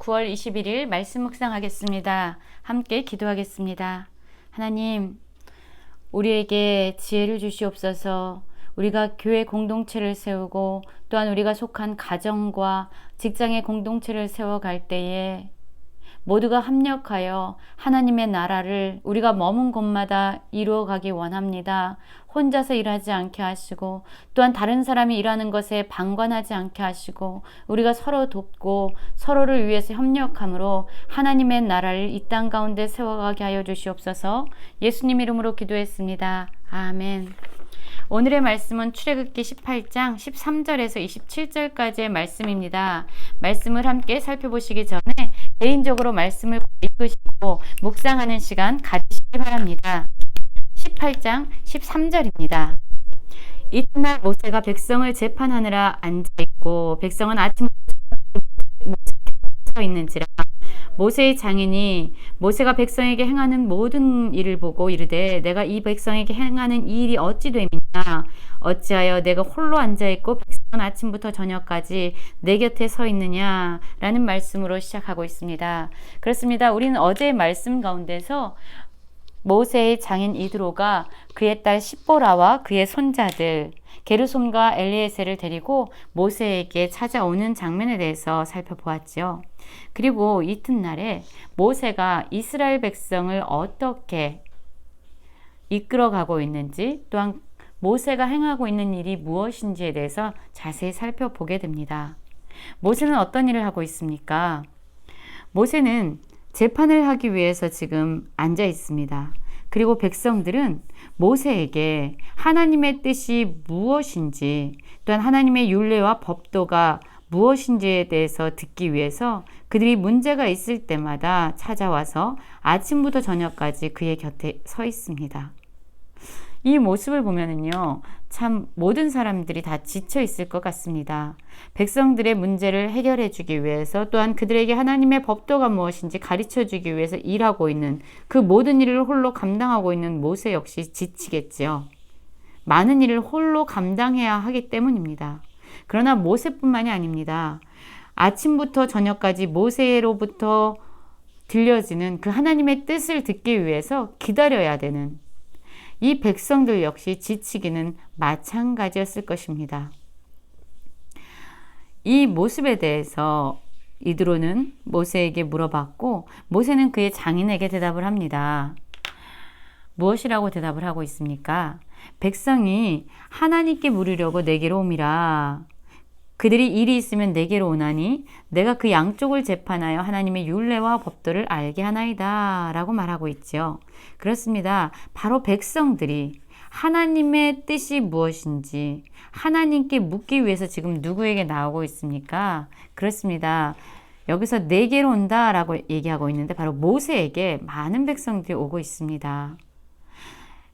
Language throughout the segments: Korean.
9월 21일 말씀 묵상하겠습니다. 함께 기도하겠습니다. 하나님, 우리에게 지혜를 주시옵소서. 우리가 교회 공동체를 세우고 또한 우리가 속한 가정과 직장의 공동체를 세워갈 때에 모두가 합력하여 하나님의 나라를 우리가 머문 곳마다 이루어가기 원합니다. 혼자서 일하지 않게 하시고 또한 다른 사람이 일하는 것에 방관하지 않게 하시고 우리가 서로 돕고 서로를 위해서 협력함으로 하나님의 나라를 이 땅 가운데 세워가게 하여 주시옵소서. 예수님 이름으로 기도했습니다. 아멘. 오늘의 말씀은 출애굽기 18장 13절에서 27절까지의 말씀입니다. 말씀을 함께 살펴보시기 전에 개인적으로 말씀을 읽으시고 묵상하는 시간 가지시기 바랍니다. 18장 13절입니다. 이튿날 모세가 백성을 재판하느라 앉아있고 백성은 아침부터 서 있는지라 모세의 장인이 모세가 백성에게 행하는 모든 일을 보고 이르되 내가 이 백성에게 행하는 이 일이 어찌 됨이냐 어찌하여 내가 홀로 앉아있고 백성은 아침부터 저녁까지 내 곁에 서 있느냐 라는 말씀으로 시작하고 있습니다. 그렇습니다. 우리는 어제의 말씀 가운데서 모세의 장인 이드로가 그의 딸 십보라와 그의 손자들 게르솜과 엘리에셀을 데리고 모세에게 찾아오는 장면에 대해서 살펴보았죠. 그리고 이튿날에 모세가 이스라엘 백성을 어떻게 이끌어가고 있는지 또한 모세가 행하고 있는 일이 무엇인지에 대해서 자세히 살펴보게 됩니다. 모세는 어떤 일을 하고 있습니까? 모세는 재판을 하기 위해서 지금 앉아 있습니다. 그리고 백성들은 모세에게 하나님의 뜻이 무엇인지 또한 하나님의 율례와 법도가 무엇인지에 대해서 듣기 위해서 그들이 문제가 있을 때마다 찾아와서 아침부터 저녁까지 그의 곁에 서 있습니다. 이 모습을 보면은요, 참 모든 사람들이 다 지쳐 있을 것 같습니다. 백성들의 문제를 해결해 주기 위해서 또한 그들에게 하나님의 법도가 무엇인지 가르쳐 주기 위해서 일하고 있는 그 모든 일을 홀로 감당하고 있는 모세 역시 지치겠지요. 많은 일을 홀로 감당해야 하기 때문입니다. 그러나 모세뿐만이 아닙니다. 아침부터 저녁까지 모세로부터 들려지는 그 하나님의 뜻을 듣기 위해서 기다려야 되는 이 백성들 역시 지치기는 마찬가지였을 것입니다. 이 모습에 대해서 이드로는 모세에게 물어봤고 모세는 그의 장인에게 대답을 합니다. 무엇이라고 대답을 하고 있습니까? 백성이 하나님께 물으려고 내게로 옴이라. 그들이 일이 있으면 내게로 오나니 내가 그 양쪽을 재판하여 하나님의 율례와 법도를 알게 하나이다 라고 말하고 있죠. 그렇습니다. 바로 백성들이 하나님의 뜻이 무엇인지 하나님께 묻기 위해서 지금 누구에게 나오고 있습니까? 그렇습니다. 여기서 내게로 온다 라고 얘기하고 있는데 바로 모세에게 많은 백성들이 오고 있습니다.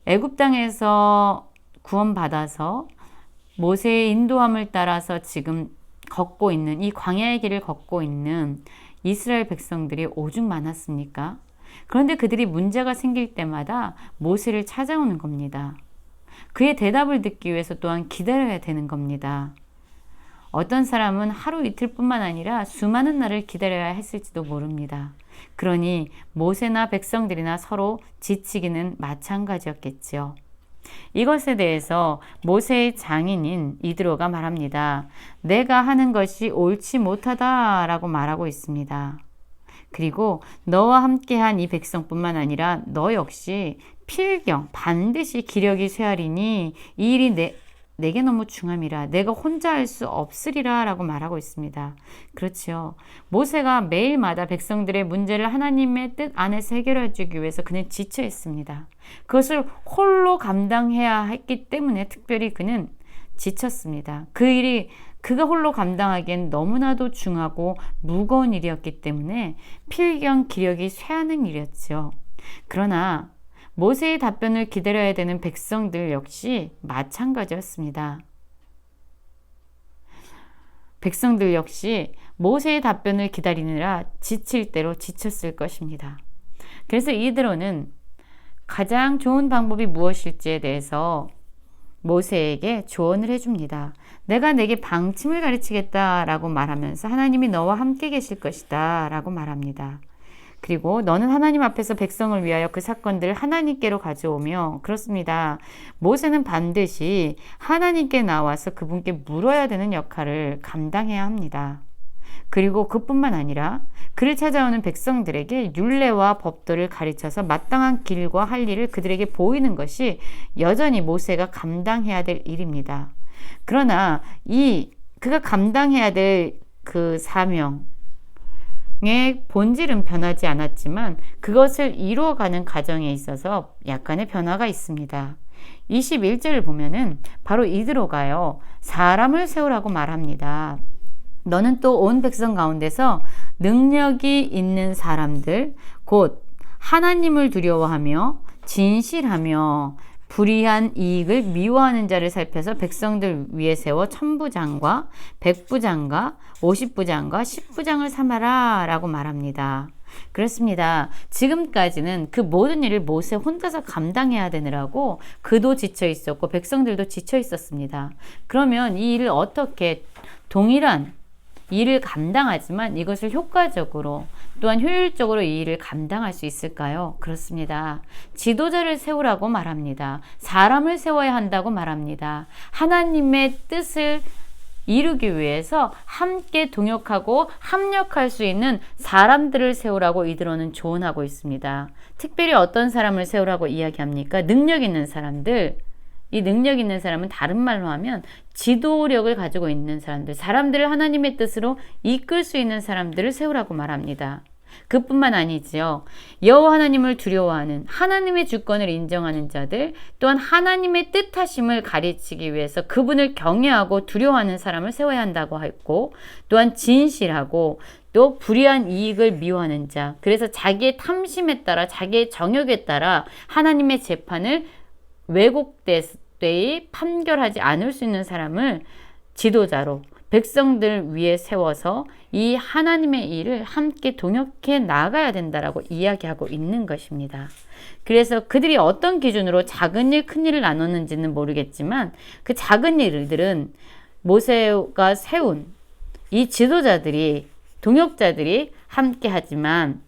애굽 땅에서 구원받아서 모세의 인도함을 따라서 지금 걷고 있는 이 광야의 길을 걷고 있는 이스라엘 백성들이 오죽 많았습니까? 그런데 그들이 문제가 생길 때마다 모세를 찾아오는 겁니다. 그의 대답을 듣기 위해서 또한 기다려야 되는 겁니다. 어떤 사람은 하루 이틀뿐만 아니라 수많은 날을 기다려야 했을지도 모릅니다. 그러니 모세나 백성들이나 서로 지치기는 마찬가지였겠지요. 이것에 대해서 모세의 장인인 이드로가 말합니다. 내가 하는 것이 옳지 못하다라고 말하고 있습니다. 그리고 너와 함께한 이 백성뿐만 아니라 너 역시 필경 반드시 기력이 쇠하리니 이 일이 내게 너무 중함이라 내가 혼자 할 수 없으리라 라고 말하고 있습니다. 그렇죠. 모세가 매일마다 백성들의 문제를 하나님의 뜻 안에서 해결해 주기 위해서 그는 지쳐 있습니다. 그것을 홀로 감당해야 했기 때문에 특별히 그는 지쳤습니다. 그 일이 그가 홀로 감당하기엔 너무나도 중하고 무거운 일이었기 때문에 필경 기력이 쇠하는 일이었죠. 그러나 모세의 답변을 기다려야 되는 백성들 역시 마찬가지였습니다. 백성들 역시 모세의 답변을 기다리느라 지칠 대로 지쳤을 것입니다. 그래서 이드로는 가장 좋은 방법이 무엇일지에 대해서 모세에게 조언을 해줍니다. 내가 내게 방침을 가르치겠다라고 말하면서 하나님이 너와 함께 계실 것이다 라고 말합니다. 그리고 너는 하나님 앞에서 백성을 위하여 그 사건들을 하나님께로 가져오며, 그렇습니다. 모세는 반드시 하나님께 나와서 그분께 물어야 되는 역할을 감당해야 합니다. 그리고 그뿐만 아니라 그를 찾아오는 백성들에게 율례와 법도를 가르쳐서 마땅한 길과 할 일을 그들에게 보이는 것이 여전히 모세가 감당해야 될 일입니다. 그러나 그가 감당해야 될 그 사명의 본질은 변하지 않았지만 그것을 이루어가는 과정에 있어서 약간의 변화가 있습니다. 21절을 보면은 바로 이드로가요, 사람을 세우라고 말합니다. 너는 또 온 백성 가운데서 능력이 있는 사람들, 곧 하나님을 두려워하며 진실하며 불의한 이익을 미워하는 자를 살펴서 백성들 위에 세워 천부장과 백부장과 50부장과 10부장을 삼아라 라고 말합니다. 그렇습니다. 지금까지는 그 모든 일을 모세 혼자서 감당해야 되느라고 그도 지쳐 있었고 백성들도 지쳐 있었습니다. 그러면 이 일을 어떻게 동일한 일을 감당하지만 이것을 효과적으로 또한 효율적으로 이 일을 감당할 수 있을까요? 그렇습니다. 지도자를 세우라고 말합니다. 사람을 세워야 한다고 말합니다. 하나님의 뜻을 이루기 위해서 함께 동역하고 합력할 수 있는 사람들을 세우라고 이드로는 조언하고 있습니다. 특별히 어떤 사람을 세우라고 이야기합니까? 능력 있는 사람들. 이 능력 있는 사람은 다른 말로 하면 지도력을 가지고 있는 사람들, 사람들을 하나님의 뜻으로 이끌 수 있는 사람들을 세우라고 말합니다. 그뿐만 아니지요. 여호와 하나님을 두려워하는, 하나님의 주권을 인정하는 자들, 또한 하나님의 뜻하심을 가르치기 위해서 그분을 경외하고 두려워하는 사람을 세워야 한다고 했고, 또한 진실하고 또 불의한 이익을 미워하는 자, 그래서 자기의 탐심에 따라 자기의 정욕에 따라 하나님의 재판을 왜곡되이 판결하지 않을 수 있는 사람을 지도자로 백성들 위에 세워서 이 하나님의 일을 함께 동역해 나가야 된다라고 이야기하고 있는 것입니다. 그래서 그들이 어떤 기준으로 작은 일, 큰 일을 나눴는지는 모르겠지만 그 작은 일들은 모세가 세운 이 지도자들이, 동역자들이 함께 하지만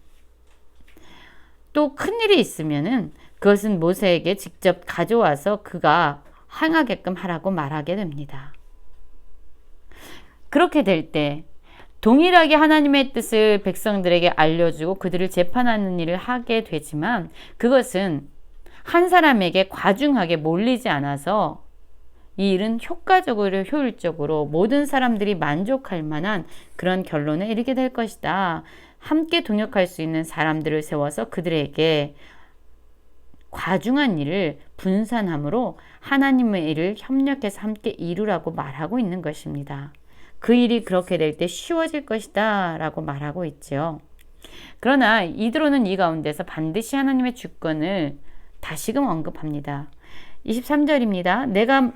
또 큰 일이 있으면은 그것은 모세에게 직접 가져와서 그가 행하게끔 하라고 말하게 됩니다. 그렇게 될 때 동일하게 하나님의 뜻을 백성들에게 알려주고 그들을 재판하는 일을 하게 되지만 그것은 한 사람에게 과중하게 몰리지 않아서 이 일은 효과적으로 효율적으로 모든 사람들이 만족할 만한 그런 결론에 이르게 될 것이다. 함께 동역할 수 있는 사람들을 세워서 그들에게 과중한 일을 분산함으로 하나님의 일을 협력해서 함께 이루라고 말하고 있는 것입니다. 그 일이 그렇게 될 때 쉬워질 것이다 라고 말하고 있죠. 그러나 이드로는 이 가운데서 반드시 하나님의 주권을 다시금 언급합니다. 23절입니다. 내가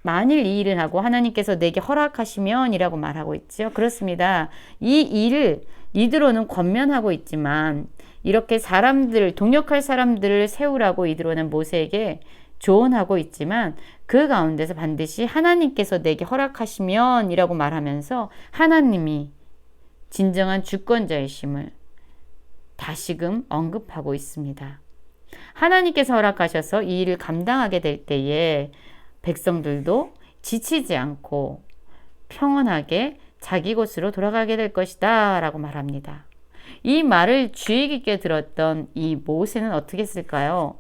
만일 이 일을 하고 하나님께서 내게 허락하시면 이라고 말하고 있죠. 그렇습니다. 이 일을 이드로는 권면하고 있지만 이렇게 사람들, 동역할 사람들을 세우라고 이드로는 모세에게 조언하고 있지만 그 가운데서 반드시 하나님께서 내게 허락하시면 이라고 말하면서 하나님이 진정한 주권자이심을 다시금 언급하고 있습니다. 하나님께서 허락하셔서 이 일을 감당하게 될 때에 백성들도 지치지 않고 평온하게 자기 곳으로 돌아가게 될 것이다 라고 말합니다. 이 말을 주의 깊게 들었던 이 모세는 어떻게 했을까요?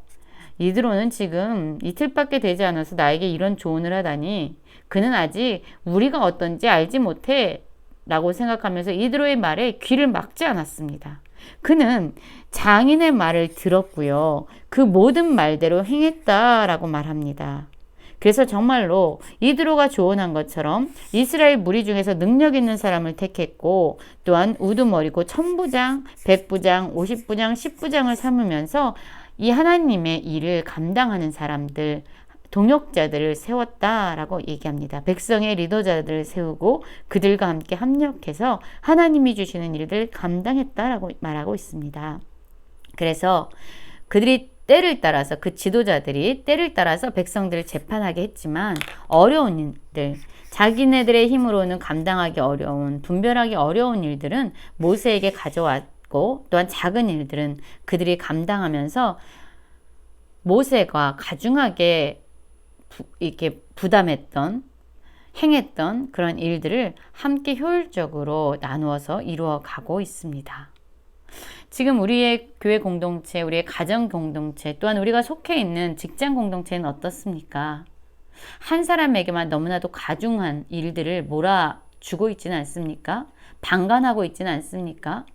이드로는 지금 이틀밖에 되지 않아서 나에게 이런 조언을 하다니 그는 아직 우리가 어떤지 알지 못해 라고 생각하면서 이드로의 말에 귀를 막지 않았습니다. 그는 장인의 말을 들었고요. 그 모든 말대로 행했다라고 말합니다. 그래서 정말로 이드로가 조언한 것처럼 이스라엘 무리 중에서 능력 있는 사람을 택했고 또한 우두머리고 천부장, 백부장, 50부장, 10부장을 삼으면서 이 하나님의 일을 감당하는 사람들, 동역자들을 세웠다라고 얘기합니다. 백성의 리더자들을 세우고 그들과 함께 합력해서 하나님이 주시는 일들을 감당했다라고 말하고 있습니다. 그래서 그들이 때를 따라서 그 지도자들이 때를 따라서 백성들을 재판하게 했지만 어려운 일들, 자기네들의 힘으로는 감당하기 어려운, 분별하기 어려운 일들은 모세에게 가져왔고 또한 작은 일들은 그들이 감당하면서 모세가 가중하게 이렇게 부담했던 행했던 그런 일들을 함께 효율적으로 나누어서 이루어 가고 있습니다. 지금 우리의 교회 공동체, 우리의 가정 공동체, 또한 우리가 속해 있는 직장 공동체는 어떻습니까? 한 사람에게만 너무나도 가중한 일들을 몰아주고 있지는 않습니까? 방관하고 있지는 않습니까?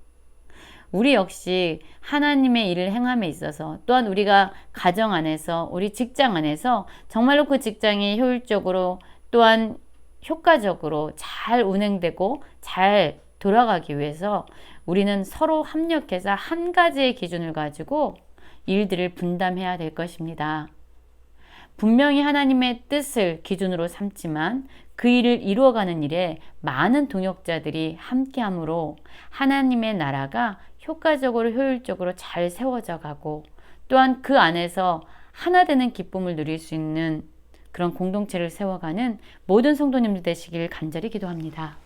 우리 역시 하나님의 일을 행함에 있어서 또한 우리가 가정 안에서 우리 직장 안에서 정말로 그 직장이 효율적으로 또한 효과적으로 잘 운행되고 잘 돌아가기 위해서 우리는 서로 합력해서 한 가지의 기준을 가지고 일들을 분담해야 될 것입니다. 분명히 하나님의 뜻을 기준으로 삼지만 그 일을 이루어가는 일에 많은 동역자들이 함께함으로 하나님의 나라가 효과적으로 효율적으로 잘 세워져 가고 또한 그 안에서 하나 되는 기쁨을 누릴 수 있는 그런 공동체를 세워가는 모든 성도님들 되시길 간절히 기도합니다.